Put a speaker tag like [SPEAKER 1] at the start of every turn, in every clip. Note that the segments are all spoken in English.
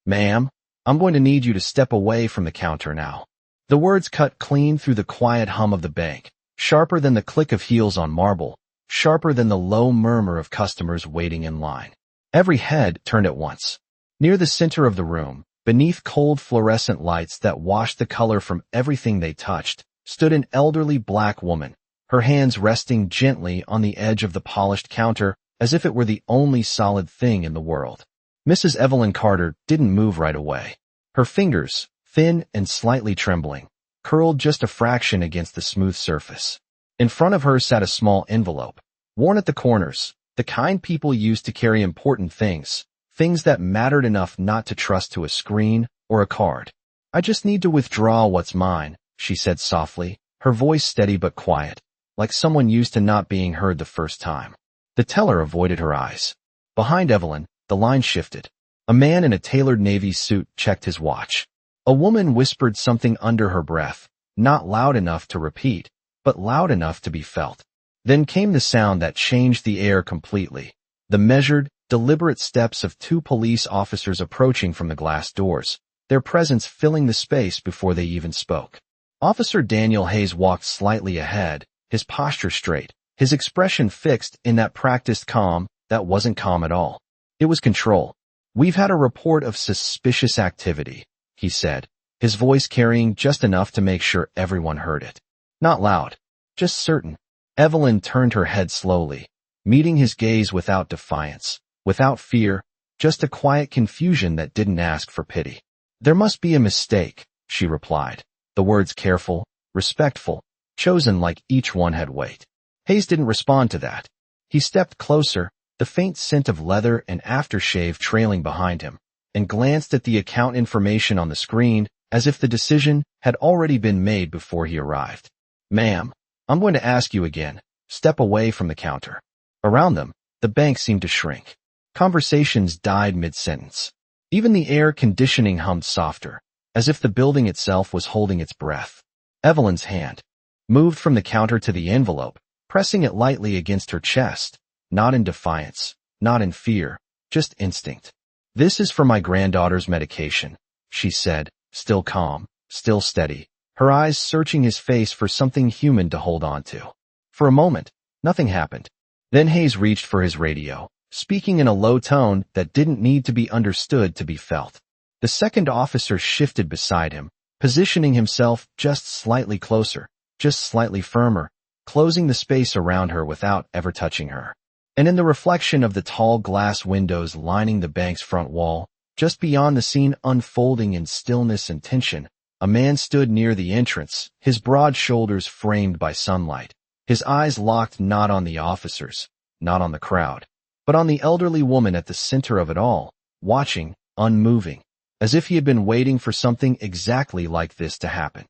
[SPEAKER 1] Ma'am, I'm going to need you to step away from the counter now. The words cut clean through the quiet hum of the bank, sharper than the click of heels on marble, sharper than the low murmur of customers waiting in line. Every head turned at once. Near the center of the room, beneath cold fluorescent lights that washed the color from everything they touched, stood an elderly black woman, her hands resting gently on the edge of the polished counter as if it were the only solid thing in the world. Mrs. Evelyn Carter didn't move right away. Her fingers, thin and slightly trembling, curled just a fraction against the smooth surface. In front of her sat a small envelope, worn at the corners, the kind people used to carry important things, things that mattered enough not to trust to a screen or a card. I just need to withdraw what's mine, she said softly, her voice steady but quiet, like someone used to not being heard the first time. The teller avoided her eyes. Behind Evelyn, the line shifted. A man in a tailored navy suit checked his watch. A woman whispered something under her breath, not loud enough to repeat, but loud enough to be felt. Then came the sound that changed the air completely, the measured, deliberate steps of two police officers approaching from the glass doors, their presence filling the space before they even spoke. Officer Daniel Hayes walked slightly ahead, his posture straight, his expression fixed in that practiced calm that wasn't calm at all. It was control. "We've had a report of suspicious activity," he said, his voice carrying just enough to make sure everyone heard it. Not loud, just certain. Evelyn turned her head slowly, meeting his gaze without defiance, without fear, just a quiet confusion that didn't ask for pity. "There must be a mistake," she replied, the words careful, respectful, chosen like each one had weight. Hayes didn't respond to that. He stepped closer, the faint scent of leather and aftershave trailing behind him, and glanced at the account information on the screen as if the decision had already been made before he arrived. "Ma'am, I'm going to ask you again. Step away from the counter." Around them, the bank seemed to shrink. Conversations died mid-sentence. Even the air conditioning hummed softer, as if the building itself was holding its breath. Evelyn's hand moved from the counter to the envelope, pressing it lightly against her chest, not in defiance, not in fear, just instinct. "This is for my granddaughter's medication," she said, still calm, still steady, her eyes searching his face for something human to hold on to. For a moment, nothing happened. Then Hayes reached for his radio, speaking in a low tone that didn't need to be understood to be felt. The second officer shifted beside him, positioning himself just slightly closer, just slightly firmer, closing the space around her without ever touching her. And in the reflection of the tall glass windows lining the bank's front wall, just beyond the scene unfolding in stillness and tension, a man stood near the entrance, his broad shoulders framed by sunlight, his eyes locked not on the officers, not on the crowd, but on the elderly woman at the center of it all, watching, unmoving, as if he had been waiting for something exactly like this to happen.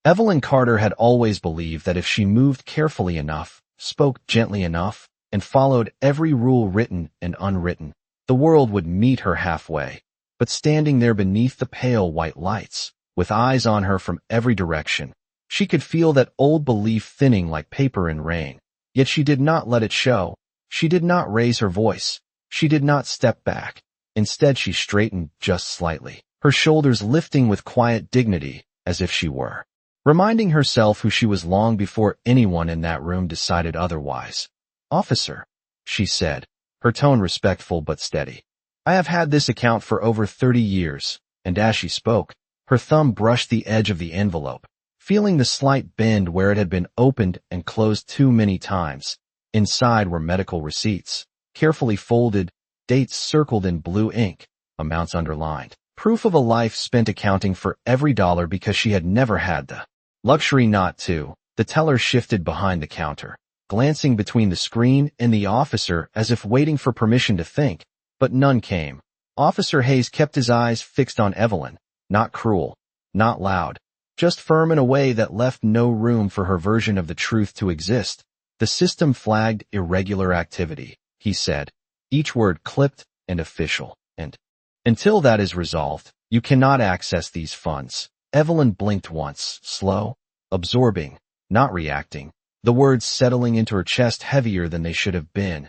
[SPEAKER 1] Evelyn Carter had always believed that if she moved carefully enough, spoke gently enough, and followed every rule written and unwritten, the world would meet her halfway. But standing there beneath the pale white lights, with eyes on her from every direction, she could feel that old belief thinning like paper in rain. Yet she did not let it show. She did not raise her voice. She did not step back. Instead, she straightened just slightly, her shoulders lifting with quiet dignity, as if she were reminding herself who she was long before anyone in that room decided otherwise. "Officer," she said, her tone respectful but steady. "I have had this account for over 30 years, and as she spoke, her thumb brushed the edge of the envelope, feeling the slight bend where it had been opened and closed too many times. Inside were medical receipts, carefully folded, dates circled in blue ink, amounts underlined, proof of a life spent accounting for every dollar because she had never had the luxury not to." The teller shifted behind the counter, glancing between the screen and the officer as if waiting for permission to think, but none came. Officer Hayes kept his eyes fixed on Evelyn, not cruel, not loud, just firm in a way that left no room for her version of the truth to exist. "The system flagged irregular activity," he said, each word clipped and official, "and until that is resolved, you cannot access these funds." Evelyn blinked once, slow, absorbing, not reacting, the words settling into her chest heavier than they should have been.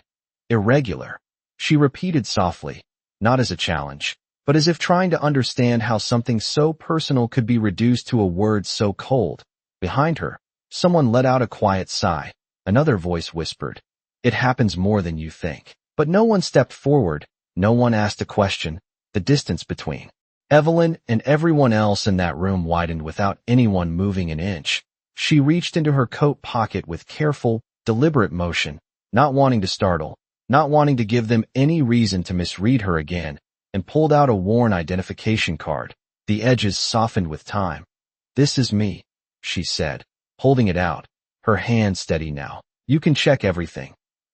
[SPEAKER 1] "Irregular," she repeated softly, not as a challenge, but as if trying to understand how something so personal could be reduced to a word so cold. Behind her, someone let out a quiet sigh. Another voice whispered, "It happens more than you think." But no one stepped forward, no one asked a question. The distance between Evelyn and everyone else in that room widened without anyone moving an inch. She reached into her coat pocket with careful, deliberate motion, not wanting to startle, not wanting to give them any reason to misread her again, and pulled out a worn identification card. The edges softened with time. "This is me," she said, holding it out, her hand steady now. "You can check everything."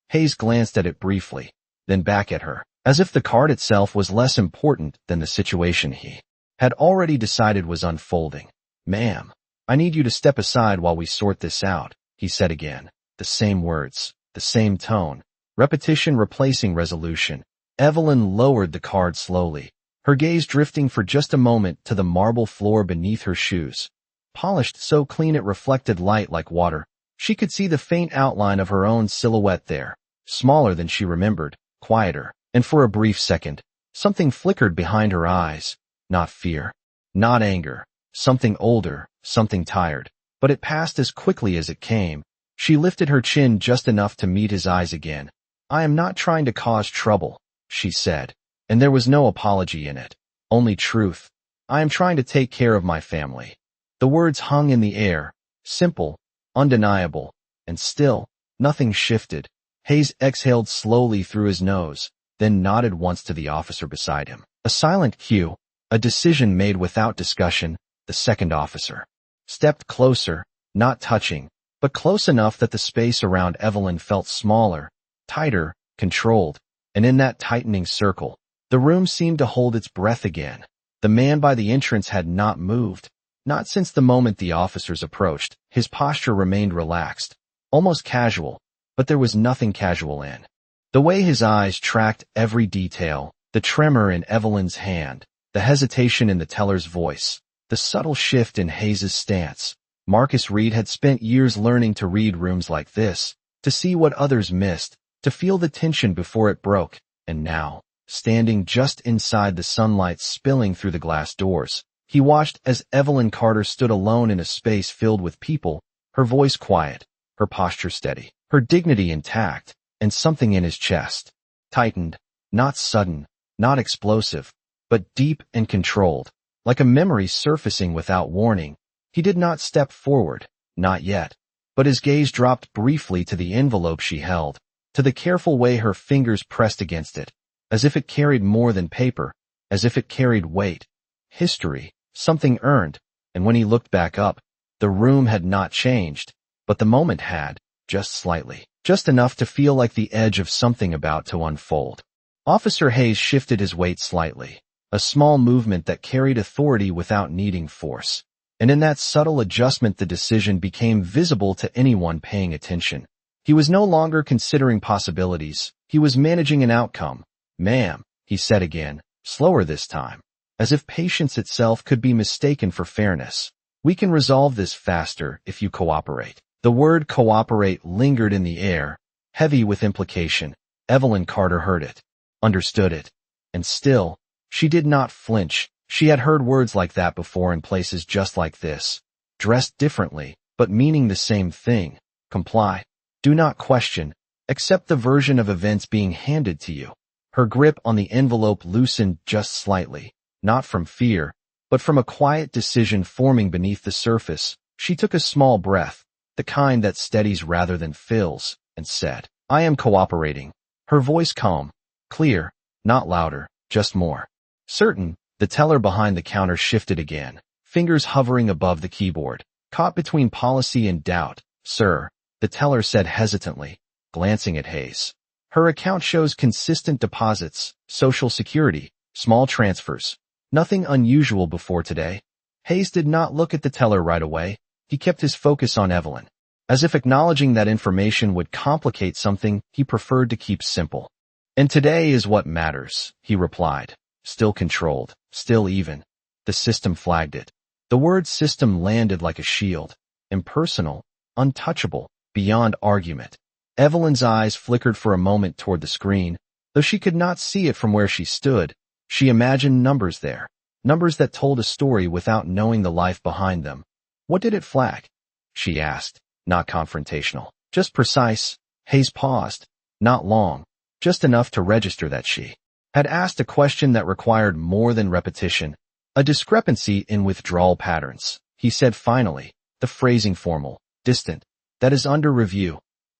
[SPEAKER 1] Hayes glanced at it briefly, then back at her, as if the card itself was less important than the situation he had already decided was unfolding. "Ma'am, I need you to step aside while we sort this out," he said again. The same words, the same tone, repetition replacing resolution. Evelyn lowered the card slowly, her gaze drifting for just a moment to the marble floor beneath her shoes. Polished so clean it reflected light like water, she could see the faint outline of her own silhouette there, smaller than she remembered, quieter, and for a brief second, something flickered behind her eyes. Not fear, not anger, something older, something tired. But it passed as quickly as it came. She lifted her chin just enough to meet his eyes again. "I am not trying to cause trouble," she said, and there was no apology in it, only truth. "I am trying to take care of my family." The words hung in the air, simple, undeniable, and still, nothing shifted. Hayes exhaled slowly through his nose, then nodded once to the officer beside him. A silent cue, a decision made without discussion. The second officer stepped closer, not touching, but close enough that the space around Evelyn felt smaller, tighter, controlled, and in that tightening circle, the room seemed to hold its breath again. The man by the entrance had not moved. Not since the moment the officers approached. His posture remained relaxed, almost casual, but there was nothing casual in the way his eyes tracked every detail, the tremor in Evelyn's hand, the hesitation in the teller's voice, the subtle shift in Hayes's stance. Marcus Reed had spent years learning to read rooms like this, to see what others missed, to feel the tension before it broke, and now, standing just inside the sunlight spilling through the glass doors, he watched as Evelyn Carter stood alone in a space filled with people, her voice quiet, her posture steady, her dignity intact, and something in his chest tightened, not sudden, not explosive, but deep and controlled, like a memory surfacing without warning. He did not step forward, not yet, but his gaze dropped briefly to the envelope she held, to the careful way her fingers pressed against it, as if it carried more than paper, as if it carried weight, history, something earned. And when he looked back up, the room had not changed, but the moment had, just slightly, just enough to feel like the edge of something about to unfold. Officer Hayes shifted his weight slightly, a small movement that carried authority without needing force. And in that subtle adjustment the decision became visible to anyone paying attention. He was no longer considering possibilities, he was managing an outcome. "Ma'am," he said again, slower this time, as if patience itself could be mistaken for fairness. "We can resolve this faster if you cooperate." The word cooperate lingered in the air, heavy with implication. Evelyn Carter heard it, understood it, and still, she did not flinch. She had heard words like that before in places just like this, dressed differently, but meaning the same thing. Comply. Do not question. Accept the version of events being handed to you. Her grip on the envelope loosened just slightly, not from fear, but from a quiet decision forming beneath the surface. She took a small breath, the kind that steadies rather than fills, and said, "I am cooperating." Her voice calm, clear, not louder, just more certain. The teller behind the counter shifted again, fingers hovering above the keyboard, caught between policy and doubt. "Sir," the teller said hesitantly, glancing at Hayes. "Her account shows consistent deposits, Social Security, small transfers. Nothing unusual before today." Hayes did not look at the teller right away. He kept his focus on Evelyn, as if acknowledging that information would complicate something he preferred to keep simple. "And today is what matters," he replied, still controlled, still even. The system flagged it. The word system landed like a shield, impersonal, untouchable, beyond argument. Evelyn's eyes flickered for a moment toward the screen, though she could not see it from where she stood. She imagined numbers there, numbers that told a story without knowing the life behind them. What did it flag? She asked, not confrontational, just precise. Hayes paused, not long, just enough to register that she had asked a question that required more than repetition, a discrepancy in withdrawal patterns. He said finally, the phrasing formal, distant, that is under review.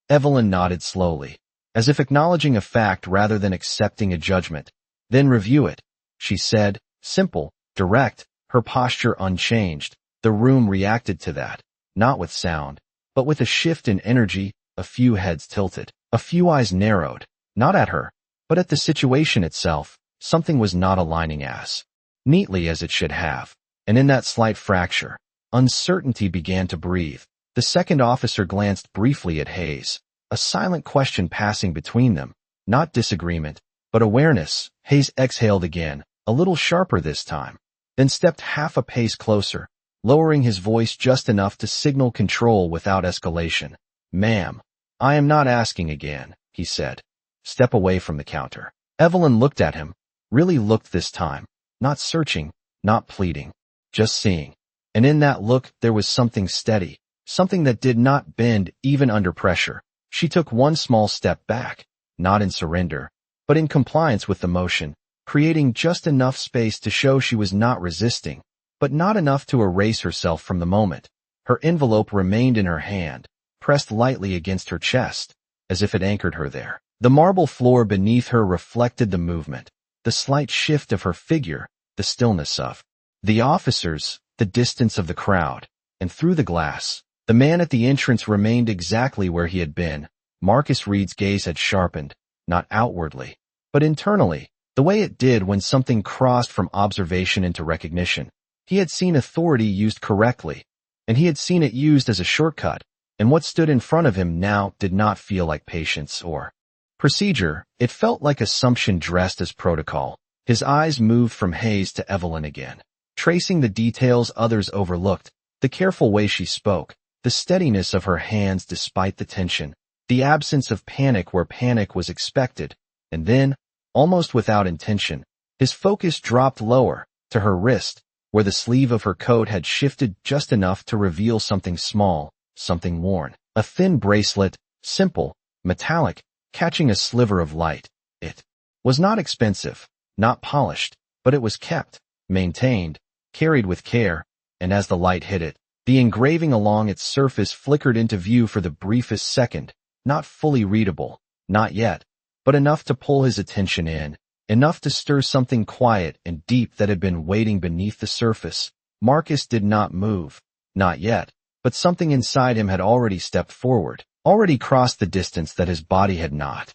[SPEAKER 1] Evelyn nodded slowly, as if acknowledging a fact rather than accepting a judgment. Then review it, she said, simple, direct, her posture unchanged. The room reacted to that, not with sound, but with a shift in energy. A few heads tilted, a few eyes narrowed, not at her, but at the situation itself. Something was not aligning as neatly as it should have, and in that slight fracture, uncertainty began to breathe. The second officer glanced briefly at Hayes, a silent question passing between them, not disagreement, but awareness. Hayes exhaled again, a little sharper this time, then stepped half a pace closer, lowering his voice just enough to signal control without escalation. Ma'am, I am not asking again, he said. Step away from the counter. Evelyn looked at him, really looked this time, not searching, not pleading, just seeing. And in that look there was something steady, something that did not bend even under pressure. She took one small step back, not in surrender, but in compliance with the motion, creating just enough space to show she was not resisting, but not enough to erase herself from the moment. Her envelope remained in her hand, pressed lightly against her chest, as if it anchored her there. The marble floor beneath her reflected the movement, the slight shift of her figure, the stillness of the officers, the distance of the crowd, and through the glass, the man at the entrance remained exactly where he had been. Marcus Reed's gaze had sharpened, not outwardly, but internally, the way it did when something crossed from observation into recognition. He had seen authority used correctly, and he had seen it used as a shortcut, and what stood in front of him now did not feel like patience or procedure. It felt like assumption dressed as protocol. His eyes moved from Hayes to Evelyn again, tracing the details others overlooked, the careful way she spoke, the steadiness of her hands despite the tension, the absence of panic where panic was expected. And then, almost without intention, his focus dropped lower, to her wrist, where the sleeve of her coat had shifted just enough to reveal something small, something worn, a thin bracelet, simple, metallic, catching a sliver of light. It was not expensive, not polished, but it was kept, maintained, carried with care, and as the light hit it, the engraving along its surface flickered into view for the briefest second, not fully readable, not yet, but enough to pull his attention in, enough to stir something quiet and deep that had been waiting beneath the surface. Marcus did not move, not yet, but something inside him had already stepped forward, already crossed the distance that his body had not.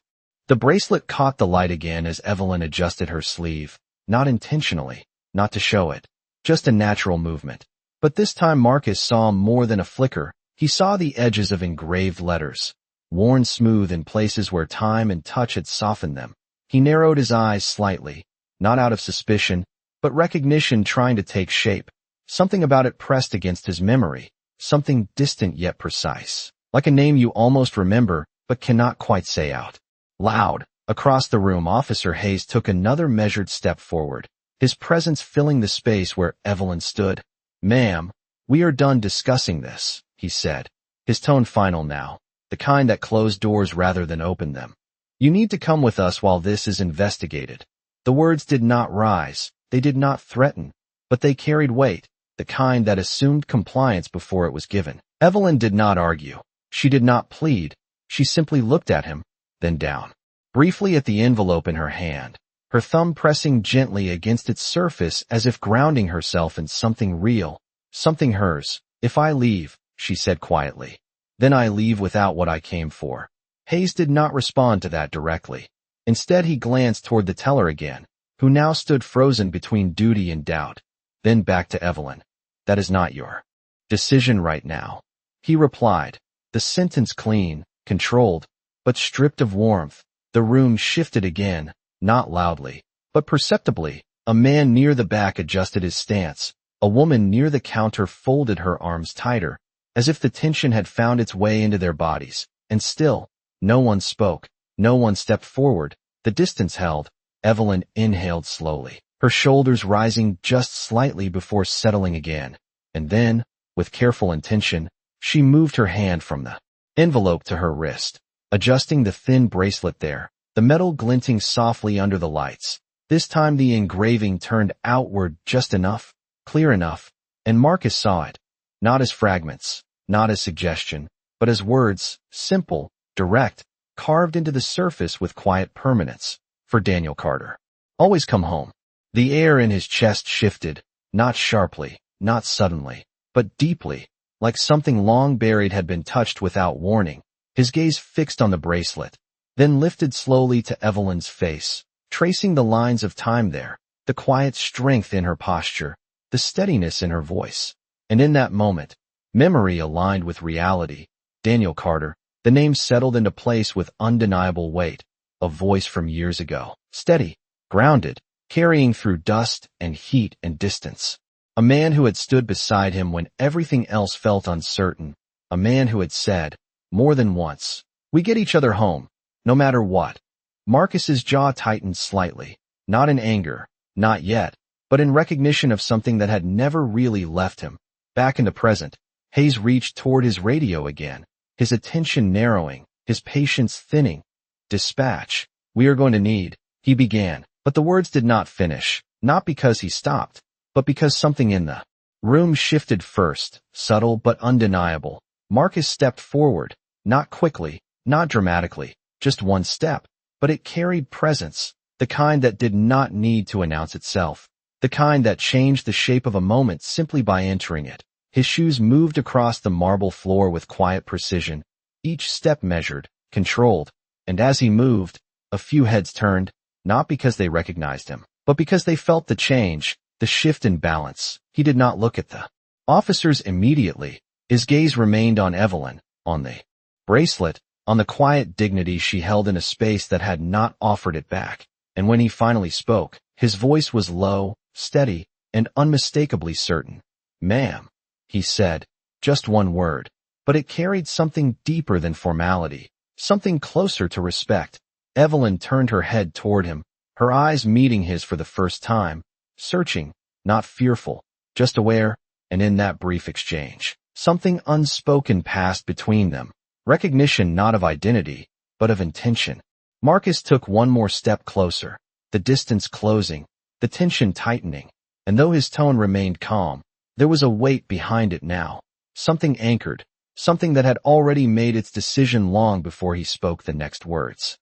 [SPEAKER 1] The bracelet caught the light again as Evelyn adjusted her sleeve, not intentionally, not to show it, just a natural movement. But this time Marcus saw more than a flicker. He saw the edges of engraved letters, worn smooth in places where time and touch had softened them. He narrowed his eyes slightly, not out of suspicion, but recognition trying to take shape. Something about it pressed against his memory, something distant yet precise, like a name you almost remember but cannot quite say out loud. Across the room, Officer Hayes took another measured step forward, his presence filling the space where Evelyn stood. "Ma'am, we are done discussing this," he said, his tone final now, the kind that closed doors rather than opened them. "You need to come with us while this is investigated." The words did not rise, they did not threaten, but they carried weight, the kind that assumed compliance before it was given. Evelyn did not argue. She did not plead. She simply looked at him, then down, briefly at the envelope in her hand, her thumb pressing gently against its surface as if grounding herself in something real, something hers. "If I leave," she said quietly, "then I leave without what I came for." Hayes did not respond to that directly. Instead he glanced toward the teller again, who now stood frozen between duty and doubt, then back to Evelyn. "That is not your decision right now," he replied, the sentence clean, controlled, but stripped of warmth. The room shifted again, not loudly, but perceptibly. A man near the back adjusted his stance. A woman near the counter folded her arms tighter, as if the tension had found its way into their bodies. And still, no one spoke, no one stepped forward. The distance held, Evelyn inhaled slowly, her shoulders rising just slightly before settling again. And then, with careful intention, she moved her hand from the envelope to her wrist, adjusting the thin bracelet there, the metal glinting softly under the lights. This time the engraving turned outward just enough, clear enough, and Marcus saw it, not as fragments, not as suggestion, but as words, simple, direct, carved into the surface with quiet permanence. For Daniel Carter. Always come home. The air in his chest shifted, not sharply, not suddenly, but deeply, like something long buried had been touched without warning. His gaze fixed on the bracelet, then lifted slowly to Evelyn's face, tracing the lines of time there, the quiet strength in her posture, the steadiness in her voice. And in that moment, memory aligned with reality. Daniel Carter, the name settled into place with undeniable weight. A voice from years ago, steady, grounded, carrying through dust and heat and distance. A man who had stood beside him when everything else felt uncertain. A man who had said, more than once, "We get each other home, no matter what." Marcus's jaw tightened slightly, not in anger, not yet, but in recognition of something that had never really left him. Back in the present, Hayes reached toward his radio again, his attention narrowing, his patience thinning. "Dispatch. We are going to need," he began, but the words did not finish, not because he stopped, but because something in the room shifted first, subtle but undeniable. Marcus stepped forward, not quickly, not dramatically, just one step, but it carried presence, the kind that did not need to announce itself, the kind that changed the shape of a moment simply by entering it. His shoes moved across the marble floor with quiet precision, each step measured, controlled. And as he moved, a few heads turned, not because they recognized him, but because they felt the change, the shift in balance. He did not look at the officers immediately. His gaze remained on Evelyn, on the bracelet, on the quiet dignity she held in a space that had not offered it back. And when he finally spoke, his voice was low, steady, and unmistakably certain. "Ma'am," he said, just one word, but it carried something deeper than formality. Something closer to respect. Evelyn turned her head toward him, her eyes meeting his for the first time, searching, not fearful, just aware, and in that brief exchange, something unspoken passed between them, recognition not of identity, but of intention. Marcus took one more step closer, the distance closing, the tension tightening, and though his tone remained calm, there was a weight behind it now, something anchored, something that had already made its decision long before he spoke the next words.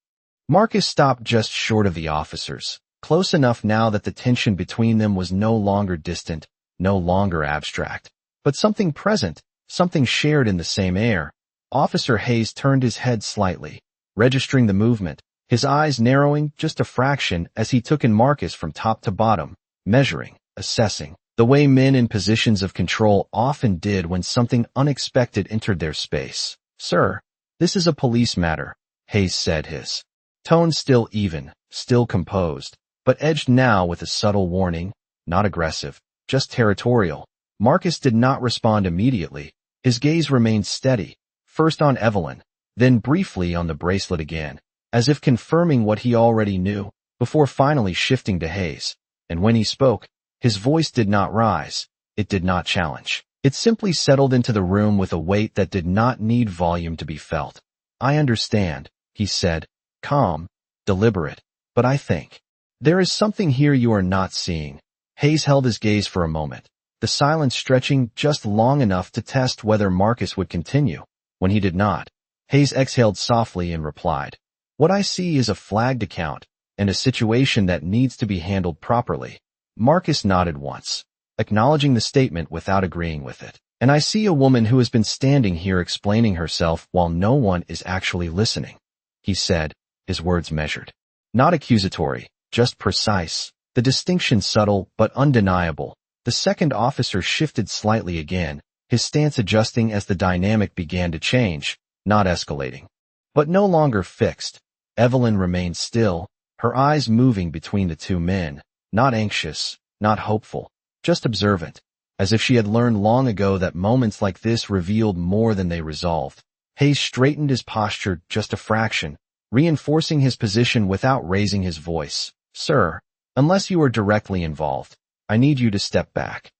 [SPEAKER 1] Marcus stopped just short of the officers, close enough now that the tension between them was no longer distant, no longer abstract, but something present, something shared in the same air. Officer Hayes turned his head slightly, registering the movement, his eyes narrowing just a fraction as he took in Marcus from top to bottom, measuring, assessing, the way men in positions of control often did when something unexpected entered their space. "Sir, this is a police matter," Hayes said, his tone still even, still composed, but edged now with a subtle warning, not aggressive, just territorial. Marcus did not respond immediately. His gaze remained steady, first on Evelyn, then briefly on the bracelet again, as if confirming what he already knew, before finally shifting to Hayes. And when he spoke, his voice did not rise, it did not challenge. It simply settled into the room with a weight that did not need volume to be felt. "I understand," he said, calm, deliberate, "but I think there is something here you are not seeing." Hayes held his gaze for a moment, the silence stretching just long enough to test whether Marcus would continue. When he did not, Hayes exhaled softly and replied, "What I see is a flagged account, and a situation that needs to be handled properly." Marcus nodded once, acknowledging the statement without agreeing with it. "And I see a woman who has been standing here explaining herself while no one is actually listening," he said, his words measured. Not accusatory, just precise, the distinction subtle but undeniable. The second officer shifted slightly again, his stance adjusting as the dynamic began to change, not escalating, but no longer fixed. Evelyn remained still, her eyes moving between the two men, not anxious, not hopeful, just observant, as if she had learned long ago that moments like this revealed more than they resolved. Hayes straightened his posture just a fraction, reinforcing his position without raising his voice. Sir, unless you are directly involved, I need you to step back.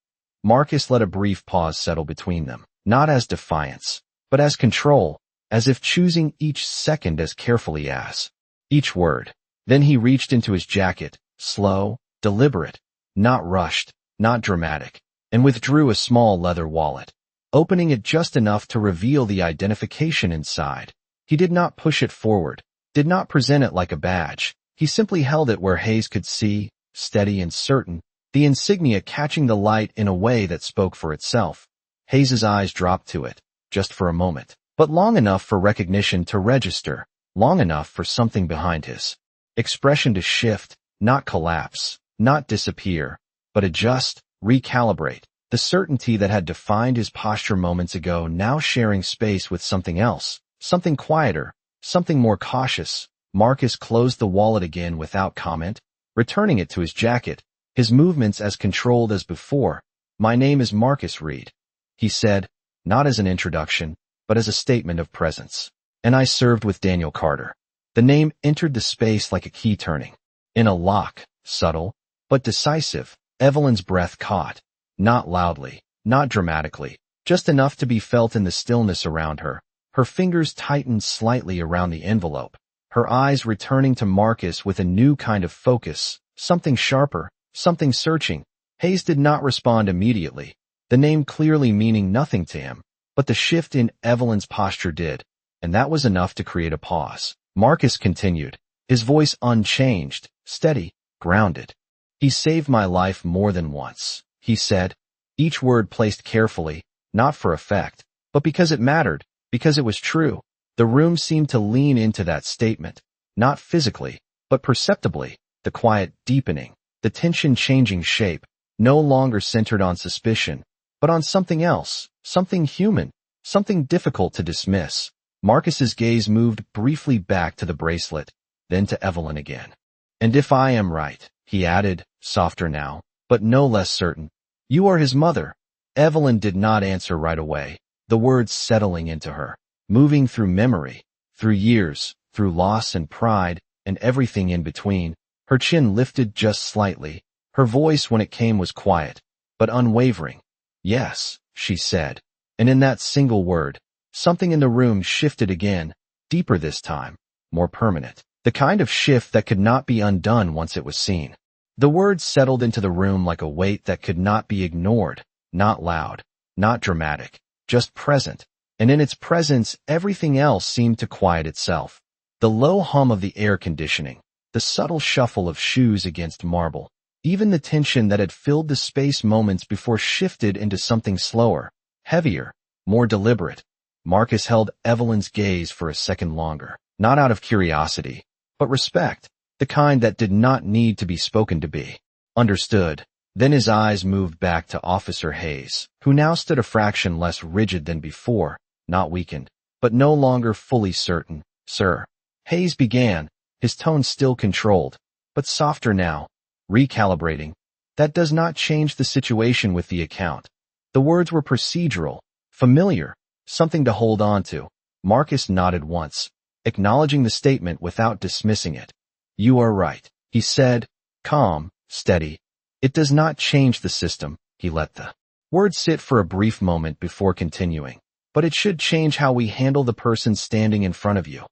[SPEAKER 1] Marcus let a brief pause settle between them, not as defiance, but as control, as if choosing each second as carefully as each word. Then he reached into his jacket, slow, deliberate, not rushed, not dramatic, and withdrew a small leather wallet, opening it just enough to reveal the identification inside. He did not push it forward, did not present it like a badge. He simply held it where Hayes could see, steady and certain, the insignia catching the light in a way that spoke for itself. Hayes's eyes dropped to it, just for a moment, but long enough for recognition to register, long enough for something behind his expression to shift, not collapse, not disappear, but adjust, recalibrate. The certainty that had defined his posture moments ago now sharing space with something else, something quieter, something more cautious. Marcus closed the wallet again without comment, returning it to his jacket, his movements as controlled as before. My name is Marcus Reed, he said, not as an introduction, but as a statement of presence. And I served with Daniel Carter. The name entered the space like a key turning. In a lock, subtle, but decisive. Evelyn's breath caught. Not loudly, not dramatically, just enough to be felt in the stillness around her. Her fingers tightened slightly around the envelope, her eyes returning to Marcus with a new kind of focus, something sharper, something searching. Hayes did not respond immediately, the name clearly meaning nothing to him, but the shift in Evelyn's posture did, and that was enough to create a pause. Marcus continued, his voice unchanged, steady, grounded. He saved my life more than once, he said, each word placed carefully, not for effect, but because it mattered, because it was true. The room seemed to lean into that statement, not physically, but perceptibly, the quiet deepening, the tension changing shape, no longer centered on suspicion, but on something else, something human, something difficult to dismiss. Marcus's gaze moved briefly back to the bracelet, then to Evelyn again. And if I am right, he added, softer now, but no less certain, you are his mother. Evelyn did not answer right away, the words settling into her, moving through memory, through years, through loss and pride, and everything in between. Her chin lifted just slightly. Her voice when it came was quiet, but unwavering. Yes, she said. And in that single word, something in the room shifted again, deeper this time, more permanent. The kind of shift that could not be undone once it was seen. The words settled into the room like a weight that could not be ignored, not loud, not dramatic, just present. And in its presence, everything else seemed to quiet itself. The low hum of the air conditioning, the subtle shuffle of shoes against marble, even the tension that had filled the space moments before shifted into something slower, heavier, more deliberate. Marcus held Evelyn's gaze for a second longer, not out of curiosity, but respect, the kind that did not need to be spoken to be understood. Then his eyes moved back to Officer Hayes, who now stood a fraction less rigid than before, not weakened, but no longer fully certain. Sir, Hayes began, his tone still controlled, but softer now, recalibrating. That does not change the situation with the account. The words were procedural, familiar, something to hold on to. Marcus nodded once, acknowledging the statement without dismissing it. You are right, he said, calm, steady. It does not change the system. He let the word sit for a brief moment before continuing. But it should change how we handle the person standing in front of you.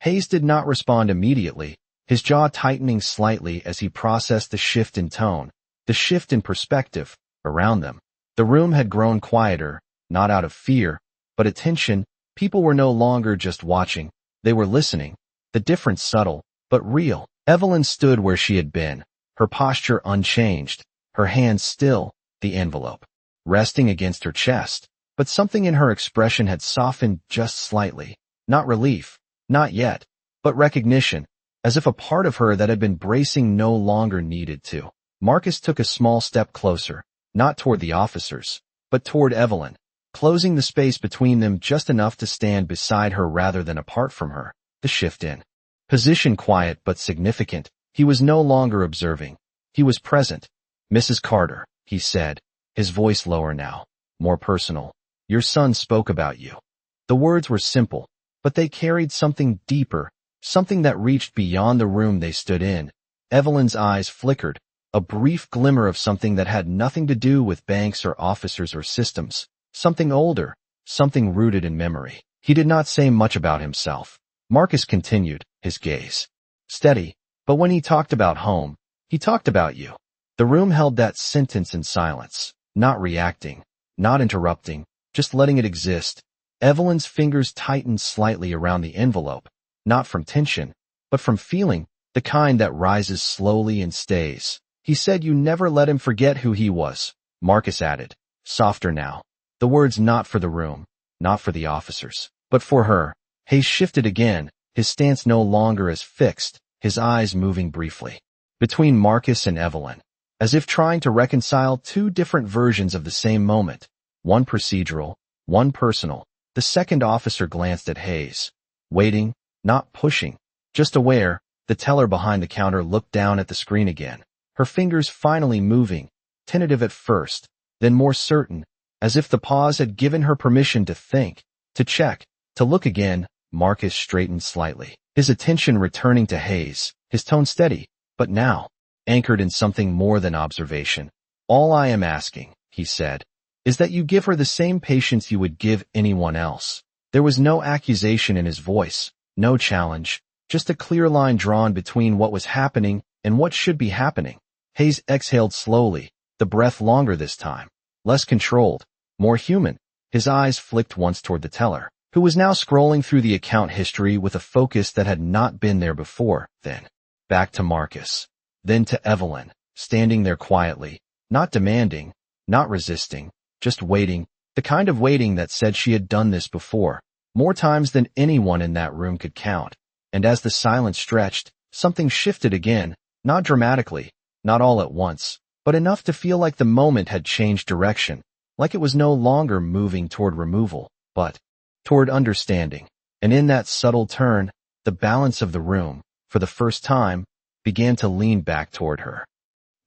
[SPEAKER 1] Hayes did not respond immediately, his jaw tightening slightly as he processed the shift in tone, the shift in perspective, around them. The room had grown quieter, not out of fear, but attention. People were no longer just watching, they were listening. The difference subtle, but real. Evelyn stood where she had been, her posture unchanged, her hands still, the envelope resting against her chest. But something in her expression had softened just slightly. Not relief, not yet, but recognition, as if a part of her that had been bracing no longer needed to. Marcus took a small step closer, not toward the officers, but toward Evelyn, closing the space between them just enough to stand beside her rather than apart from her. The shift in position quiet but significant. He was no longer observing. He was present. Mrs. Carter, he said, his voice lower now, more personal. Your son spoke about you. The words were simple, but they carried something deeper, something that reached beyond the room they stood in. Evelyn's eyes flickered, a brief glimmer of something that had nothing to do with banks or officers or systems, something older, something rooted in memory. He did not say much about himself. Marcus continued, his gaze steady, but when he talked about home, he talked about you. The room held that sentence in silence, not reacting, not interrupting, just letting it exist. Evelyn's fingers tightened slightly around the envelope, not from tension, but from feeling, the kind that rises slowly and stays. He said you never let him forget who he was, Marcus added, softer now. The words not for the room, not for the officers, but for her. Hayes shifted again, his stance no longer as fixed, his eyes moving briefly between Marcus and Evelyn, as if trying to reconcile two different versions of the same moment, one procedural, one personal. The second officer glanced at Hayes, waiting, not pushing, just aware. The teller behind the counter looked down at the screen again, her fingers finally moving, tentative at first, then more certain, as if the pause had given her permission to think, to check, to look again. Marcus straightened slightly, his attention returning to Hayes, his tone steady, but now anchored in something more than observation. All I am asking, he said, is that you give her the same patience you would give anyone else. There was no accusation in his voice, no challenge, just a clear line drawn between what was happening and what should be happening. Hayes exhaled slowly, the breath longer this time, less controlled, more human. His eyes flicked once toward the teller, who was now scrolling through the account history with a focus that had not been there before, then back to Marcus, then to Evelyn, standing there quietly, not demanding, not resisting, just waiting, the kind of waiting that said she had done this before, more times than anyone in that room could count. And as the silence stretched, something shifted again, not dramatically, not all at once, but enough to feel like the moment had changed direction, like it was no longer moving toward removal, but toward understanding. And in that subtle turn, the balance of the room, for the first time, began to lean back toward her.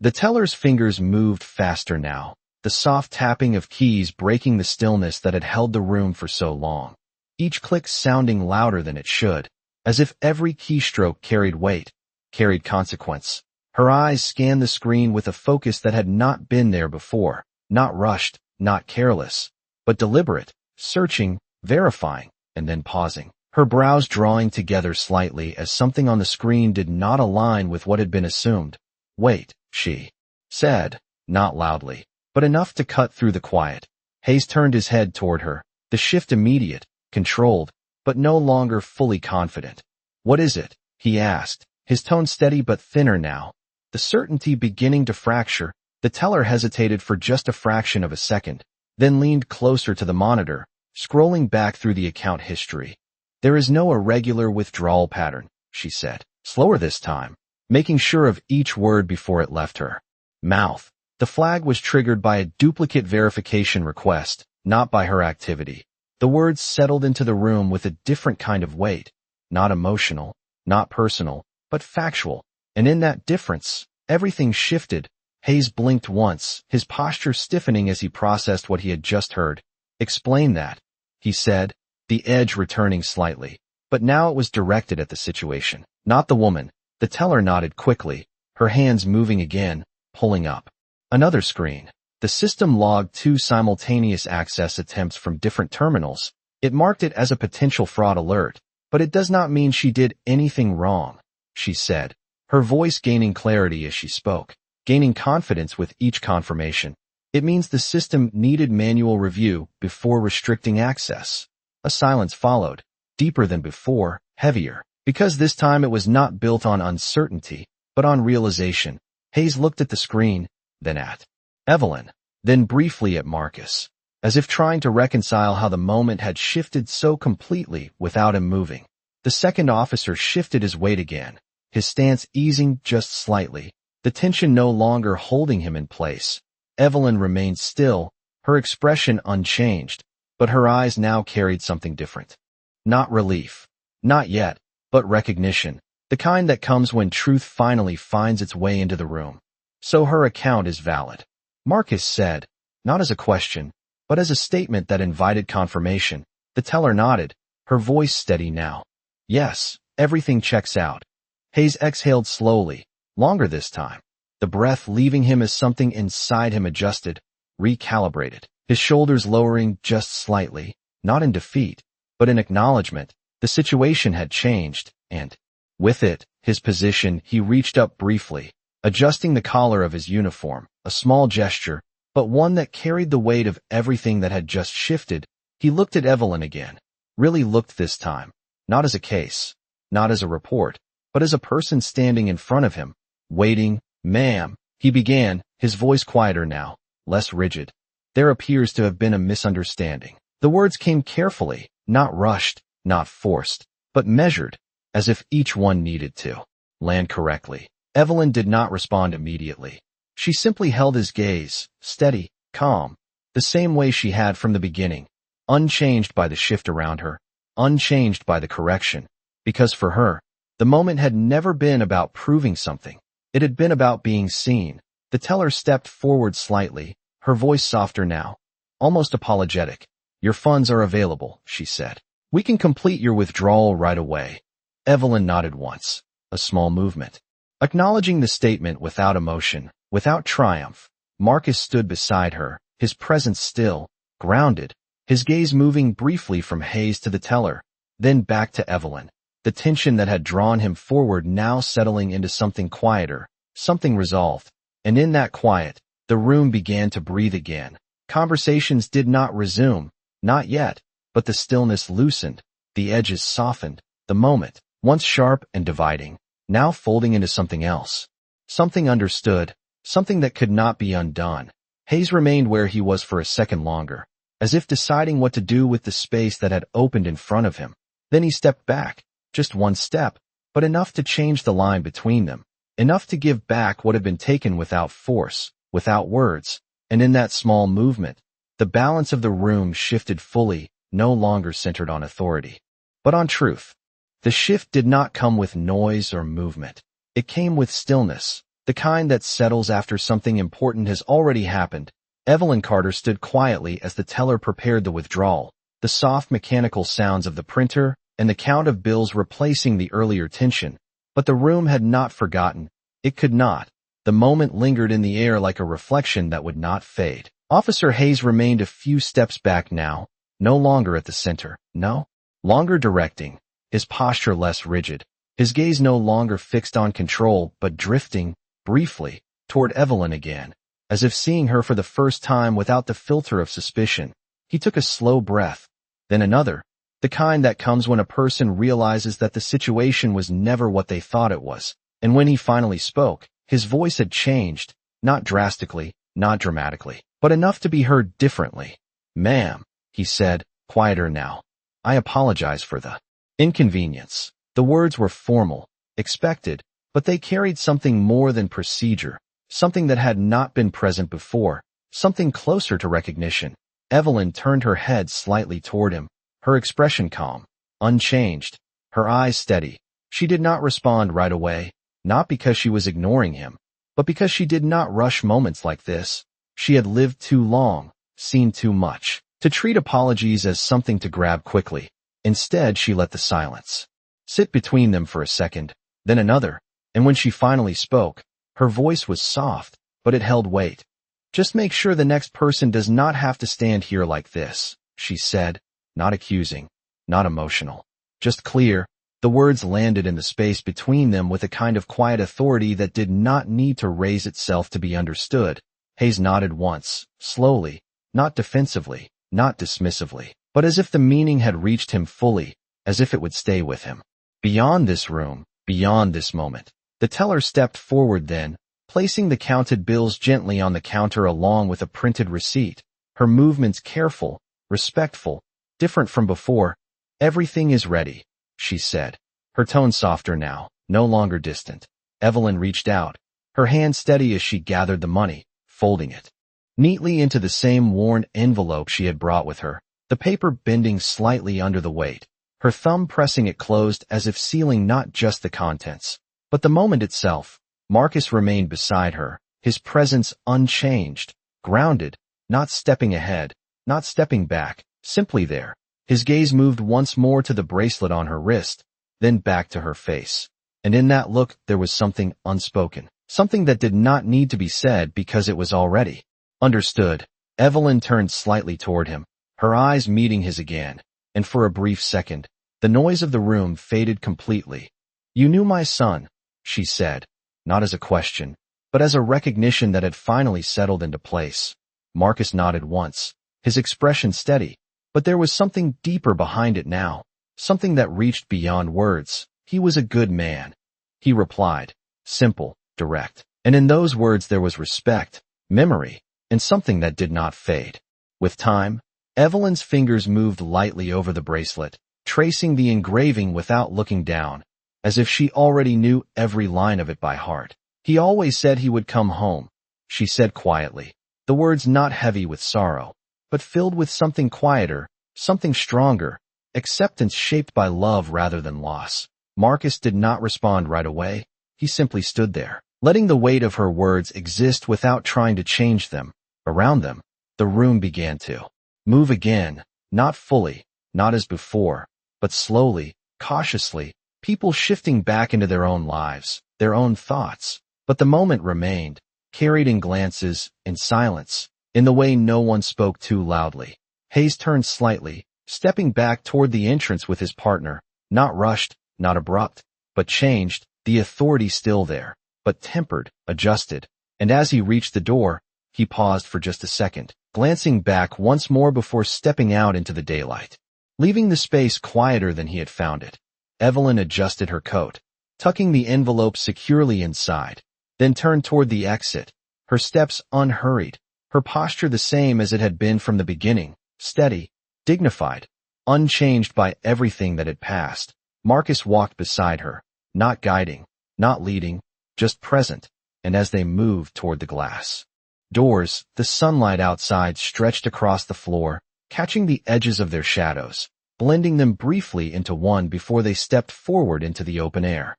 [SPEAKER 1] The teller's fingers moved faster now, the soft tapping of keys breaking the stillness that had held the room for so long, each click sounding louder than it should, as if every keystroke carried weight, carried consequence. Her eyes scanned the screen with a focus that had not been there before, not rushed, not careless, but deliberate, searching, verifying, and then pausing, her brows drawing together slightly as something on the screen did not align with what had been assumed. Wait, she said, not loudly, but enough to cut through the quiet. Hayes turned his head toward her, the shift immediate, controlled, but no longer fully confident. What is it? He asked, his tone steady but thinner now, the certainty beginning to fracture. The teller hesitated for just a fraction of a second, then leaned closer to the monitor, scrolling back through the account history. There is no irregular withdrawal pattern, she said, slower this time, making sure of each word before it left her mouth. The flag was triggered by a duplicate verification request, not by her activity. The words settled into the room with a different kind of weight, not emotional, not personal, but factual. And in that difference, everything shifted. Hayes blinked once, his posture stiffening as he processed what he had just heard. Explain that, he said, the edge returning slightly. But now it was directed at the situation, not the woman. The teller nodded quickly, her hands moving again, pulling up another screen. The system logged 2 simultaneous access attempts from different terminals. It marked it as a potential fraud alert, but it does not mean she did anything wrong, she said, her voice gaining clarity as she spoke, gaining confidence with each confirmation. It means the system needed manual review before restricting access. A silence followed, deeper than before, heavier, because this time it was not built on uncertainty, but on realization. Hayes looked at the screen, then at Evelyn, then briefly at Marcus, as if trying to reconcile how the moment had shifted so completely without him moving. The second officer shifted his weight again, his stance easing just slightly, the tension no longer holding him in place. Evelyn remained still, her expression unchanged, but her eyes now carried something different. Not relief. Not yet, but recognition, the kind that comes when truth finally finds its way into the room. So her account is valid, Marcus said, not as a question, but as a statement that invited confirmation. The teller nodded, her voice steady now. Yes, everything checks out. Hayes exhaled slowly, Longer this time. The breath leaving him as something inside him adjusted, recalibrated. His shoulders lowering just slightly, not in defeat, but in acknowledgement. The situation had changed, and, with it, his position. He reached up briefly, adjusting the collar of his uniform, a small gesture, but one that carried the weight of everything that had just shifted. He looked at Evelyn again. Really looked this time. Not as a case, not as a report, but as a person standing in front of him, waiting. "Ma'am," he began, his voice quieter now, less rigid. "There appears to have been a misunderstanding." The words came carefully, not rushed, not forced, but measured, as if each one needed to land correctly. Evelyn did not respond immediately. She simply held his gaze, steady, calm, the same way she had from the beginning, unchanged by the shift around her, unchanged by the correction, because for her, the moment had never been about proving something. It had been about being seen. The teller stepped forward slightly, her voice softer now, almost apologetic. "Your funds are available," she said. "We can complete your withdrawal right away." Evelyn nodded once, a small movement. Acknowledging the statement without emotion, without triumph, Marcus stood beside her, his presence still, grounded, his gaze moving briefly from Hayes to the teller, then back to Evelyn. The tension that had drawn him forward now settling into something quieter, something resolved. And in that quiet, the room began to breathe again. Conversations did not resume, not yet, but the stillness loosened, the edges softened, the moment, once sharp and dividing, now folding into something else. Something understood, something that could not be undone. Hayes remained where he was for a second longer, as if deciding what to do with the space that had opened in front of him. Then he stepped back. Just one step, but enough to change the line between them, enough to give back what had been taken without force, without words, and in that small movement, the balance of the room shifted fully, no longer centered on authority, but on truth. The shift did not come with noise or movement. It came with stillness, the kind that settles after something important has already happened. Evelyn Carter stood quietly as the teller prepared the withdrawal, the soft mechanical sounds of the printer, and the count of bills replacing the earlier tension. But the room had not forgotten. It could not. The moment lingered in the air like a reflection that would not fade. Officer Hayes remained a few steps back now, no longer at the center, no longer directing, his posture less rigid, his gaze no longer fixed on control but drifting, briefly, toward Evelyn again, as if seeing her for the first time without the filter of suspicion. He took a slow breath, then another. The kind that comes when a person realizes that the situation was never what they thought it was. And when he finally spoke, his voice had changed, not drastically, not dramatically, but enough to be heard differently. "Ma'am," he said, quieter now. "I apologize for the inconvenience." The words were formal, expected, but they carried something more than procedure, something that had not been present before, something closer to recognition. Evelyn turned her head slightly toward him, her expression calm, unchanged, her eyes steady. She did not respond right away, not because she was ignoring him, but because she did not rush moments like this. She had lived too long, seen too much, to treat apologies as something to grab quickly. Instead, she let the silence sit between them for a second, then another, and when she finally spoke, her voice was soft, but it held weight. "Just make sure the next person does not have to stand here like this," she said. Not accusing, not emotional, just clear. The words landed in the space between them with a kind of quiet authority that did not need to raise itself to be understood. Hayes nodded once, slowly, not defensively, not dismissively, but as if the meaning had reached him fully, as if it would stay with him. Beyond this room, beyond this moment. The teller stepped forward then, placing the counted bills gently on the counter along with a printed receipt, her movements careful, respectful, different from before. "Everything is ready," she said, her tone softer now, no longer distant. Evelyn reached out, her hand steady as she gathered the money, folding it neatly into the same worn envelope she had brought with her, the paper bending slightly under the weight, her thumb pressing it closed as if sealing not just the contents, but the moment itself. Marcus remained beside her, his presence unchanged, grounded, not stepping ahead, not stepping back, simply there. His gaze moved once more to the bracelet on her wrist, then back to her face. And in that look there was something unspoken, something that did not need to be said because it was already understood. Evelyn turned slightly toward him, her eyes meeting his again, and for a brief second, the noise of the room faded completely. "You knew my son," she said, not as a question, but as a recognition that had finally settled into place. Marcus nodded once, his expression steady, but there was something deeper behind it now, something that reached beyond words. "He was a good man," he replied, simple, direct, and in those words there was respect, memory, and something that did not fade. With time, Evelyn's fingers moved lightly over the bracelet, tracing the engraving without looking down, as if she already knew every line of it by heart. "He always said he would come home," she said quietly, the words not heavy with sorrow, but filled with something quieter, something stronger, acceptance shaped by love rather than loss. Marcus did not respond right away. He simply stood there, letting the weight of her words exist without trying to change them. Around them, the room began to move again, not fully, not as before, but slowly, cautiously, people shifting back into their own lives, their own thoughts. But the moment remained, carried in glances, in silence, in the way no one spoke too loudly. Hayes turned slightly, stepping back toward the entrance with his partner, not rushed, not abrupt, but changed, the authority still there, but tempered, adjusted. And as he reached the door, he paused for just a second, glancing back once more before stepping out into the daylight, leaving the space quieter than he had found it. Evelyn adjusted her coat, tucking the envelope securely inside, then turned toward the exit, her steps unhurried, her posture the same as it had been from the beginning, steady, dignified, unchanged by everything that had passed. Marcus walked beside her, not guiding, not leading, just present, and as they moved toward the glass doors, the sunlight outside stretched across the floor, catching the edges of their shadows, blending them briefly into one before they stepped forward into the open air.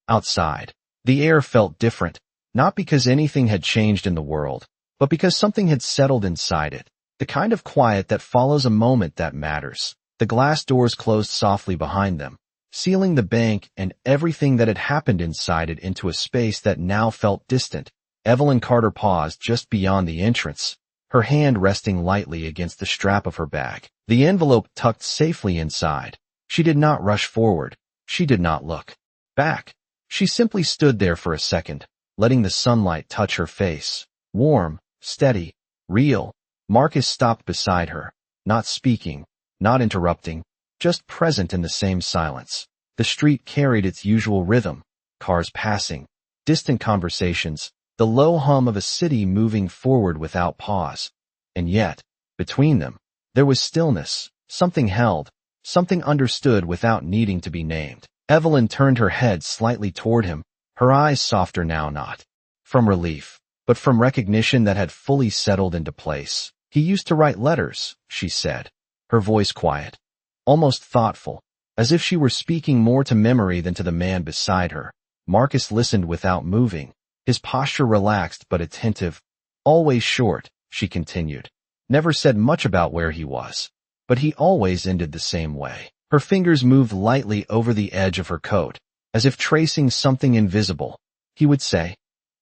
[SPEAKER 1] Outside, the air felt different, not because anything had changed in the world, but because something had settled inside it, the kind of quiet that follows a moment that matters. The glass doors closed softly behind them, sealing the bank and everything that had happened inside it into a space that now felt distant. Evelyn Carter paused just beyond the entrance, her hand resting lightly against the strap of her bag, the envelope tucked safely inside. She did not rush forward. She did not look back. She simply stood there for a second, letting the sunlight touch her face. Warm, steady, real. Marcus stopped beside her, not speaking, not interrupting, just present in the same silence. The street carried its usual rhythm, cars passing, distant conversations, the low hum of a city moving forward without pause. And yet, between them, there was stillness, something held, something understood without needing to be named. Evelyn turned her head slightly toward him, her eyes softer now, not from relief, but from recognition that had fully settled into place. "He used to write letters," she said, her voice quiet, almost thoughtful, as if she were speaking more to memory than to the man beside her. Marcus listened without moving, his posture relaxed but attentive. "Always short," she continued. "Never said much about where he was, but he always ended the same way." Her fingers moved lightly over the edge of her coat, as if tracing something invisible. He would say,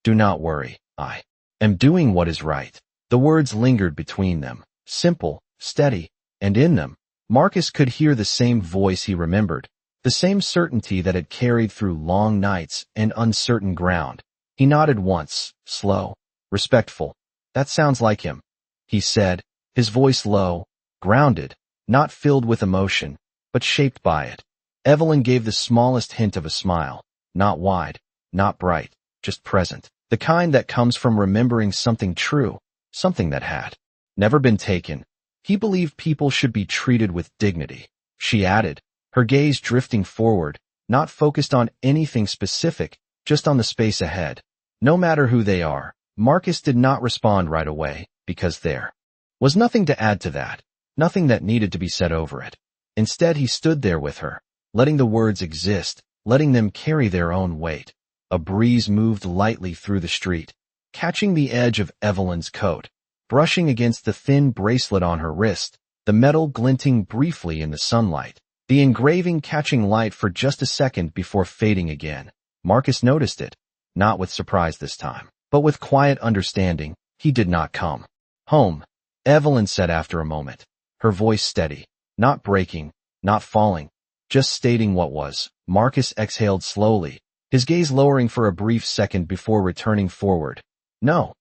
[SPEAKER 1] "Do not worry, I am doing what is right." The words lingered between them, simple, steady, and in them, Marcus could hear the same voice he remembered, the same certainty that had carried through long nights and uncertain ground. He nodded once, slow, respectful. "That sounds like him," he said, his voice low, grounded, not filled with emotion, but shaped by it. Evelyn gave the smallest hint of a smile, not wide, not bright, just present, the kind that comes from remembering something true, something that had never been taken. He believed people should be treated with dignity, she added, her gaze drifting forward, not focused on anything specific, just on the space ahead. No matter who they are. Marcus did not respond right away, because there was nothing to add to that, nothing that needed to be said over it. Instead, he stood there with her, letting the words exist, letting them carry their own weight. A breeze moved lightly through the street, catching the edge of Evelyn's coat, brushing against the thin bracelet on her wrist, the metal glinting briefly in the sunlight, the engraving catching light for just a second before fading again. Marcus noticed it, not with surprise this time, but with quiet understanding. He did not come home, Evelyn said after a moment, her voice steady, not breaking, not falling, just stating what was. Marcus exhaled slowly, his gaze lowering for a brief second before returning forward. No,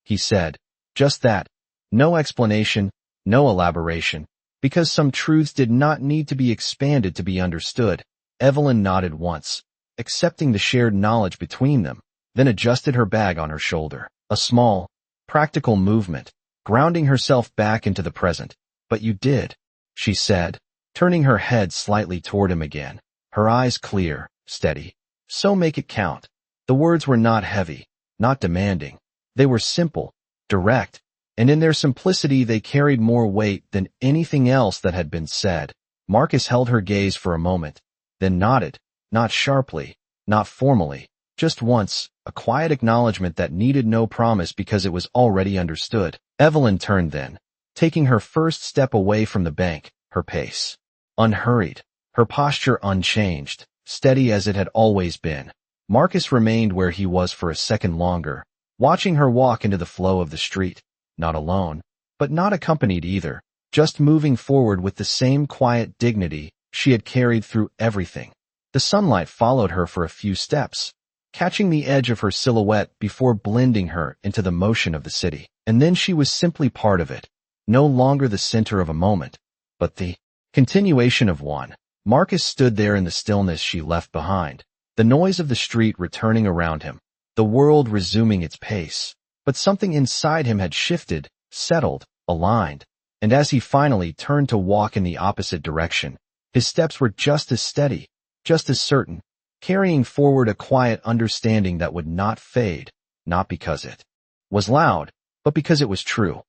[SPEAKER 1] he said, just that. No explanation, no elaboration, because some truths did not need to be expanded to be understood. Evelyn nodded once, accepting the shared knowledge between them, then adjusted her bag on her shoulder. A small, practical movement, grounding herself back into the present. But you did, she said, turning her head slightly toward him again, her eyes clear, steady. So make it count. The words were not heavy, not demanding. They were simple, direct, and in their simplicity they carried more weight than anything else that had been said. Marcus held her gaze for a moment, then nodded, not sharply, not formally, just once, a quiet acknowledgement that needed no promise because it was already understood. Evelyn turned then, taking her first step away from the bank, her pace unhurried, her posture unchanged, steady as it had always been. Marcus remained where he was for a second longer, watching her walk into the flow of the street, not alone, but not accompanied either, just moving forward with the same quiet dignity she had carried through everything. The sunlight followed her for a few steps, catching the edge of her silhouette before blending her into the motion of the city. And then she was simply part of it, no longer the center of a moment, but the continuation of one. Marcus stood there in the stillness she left behind, the noise of the street returning around him, the world resuming its pace. But something inside him had shifted, settled, aligned, and as he finally turned to walk in the opposite direction, his steps were just as steady, just as certain, carrying forward a quiet understanding that would not fade, not because it was loud, but because it was true.